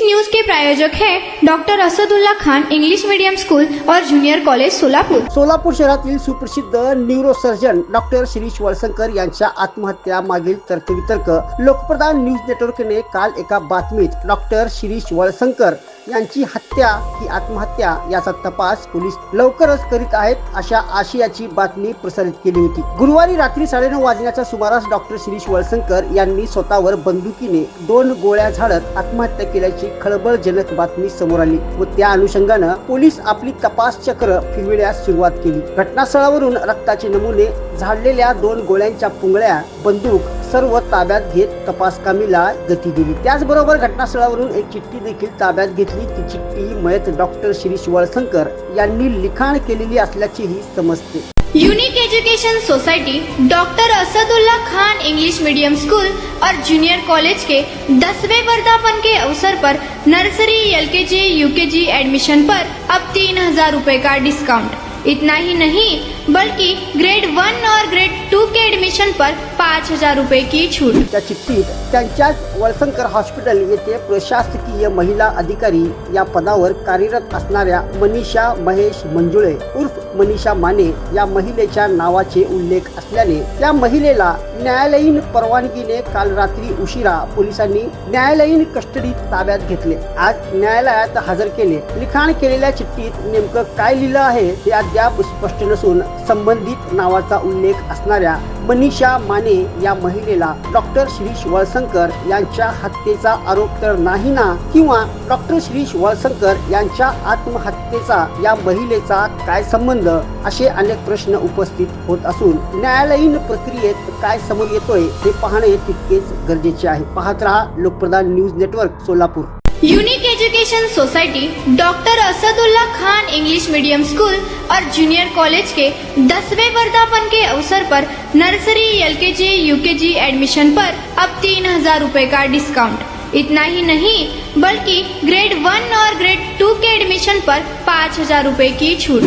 News के प्रायोजक हैं doctor Asadullah Khan English medium school और जूनियर कॉलेज सोलापूर। सोलापूर शहरातील सुप्रसिद्ध न्यूरोसर्जन डॉक्टर शिरीष वळसंकर यांच्या आत्महत्या मागील तर्कवितर्क लोकप्रधान न्यूज नेटवर्कने काल एका बातमीत डॉक्टर शिरीष वळसंकर यांची हत्या ही आत्महत्या याचा तपास पोलीस लवकरच करीत आहेत अशा आशयाची बातमी प्रसारित केली होती। गुरुवारी रात्री 9:30 वाजण्याच्या सुमारास डॉक्टर शिरीष वळसंकर यांनी स्वतःवर बंदुकीने 2 गोळ्या झाडत आत्महत्या केल्याची खळबळजनक बातमी समोर आली व त्या अनुषंगाने पोलीस आपली तपास चक्र फिरविण्यास सुरुवात केली। घटनास्थळावरून रक्ताचे नमुने, झाडलेल्या 2 गोळ्यांच्या पुंगळ्या, बंदूक सर्व ताब्यात घेत तपास कामीला गती दिली। त्याचबरोबर घटनास्थळावरून एक चिठ्ठी देखील ताब्यात घेतली। ती चिठ्ठी मयत डॉक्टर शिरीष वळसंकर यांनी लिखाण केलेली असल्याचेही समजते। Unique education society doctor Asadullah Khan English medium school और जूनियर कॉलेज के 10वें वर्धापन के अवसर पर नर्सरी, LKG, UKG एडमिशन पर अब 3000 रुपए का डिस्काउंट। इतना ही नहीं बल्कि ग्रेड 1 और ग्रेड 2 के एडमिशन पर 5000 रुपए की छूट। त्या चिठ्ठीत त्यांच्याच वळसंकर हॉस्पिटल येथे प्रशासकीय महिला अधिकारी या पदावर कार्यरत असणाऱ्या मनीषा महेश मंजुळे उर्फ मनीषा माने या महिलेच्या नावाचे उल्लेख असल्याने त्या महिलेला न्यायालयीन परवानगीने काल रात्री उशिरा पोलिसांनी न्यायालयीन कस्टडीत ताब्यात घेतले। आज न्यायालयात हजर केले। लिखाण केलेल्या चिठ्ठीत नेमकं काय लिहिलं आहे हे अद्याप स्पष्ट नसून संबंधित नावाचा उल्लेख असणाऱ्या मनीषा माने या महिलेला डॉक्टर शिरीष वळसंकर यांच्या हत्येचा आरोप तर नाही ना, किंवा डॉक्टर शिरीष वळसंकर यांच्या आत्महत्येचा या महिलेचा काय संबंध, असे अनेक प्रश्न उपस्थित होत असून न्यायालयीन प्रक्रियेत काय समोर येतोय हे पाहणे तितकेच गरजेचे आहे। पाहत रहा Lokpradhan news network Solapur. Unique education society doctor Asadullah Khan English medium school और जूनियर कॉलेज के 10वें वर्धापन के अवसर पर नर्सरी, LKG, UKG एडमिशन पर अब 3000 रुपए का डिस्काउंट। इतना ही नहीं बल्कि ग्रेड 1 और ग्रेड 2 के एडमिशन पर 5000 रुपए की छूट।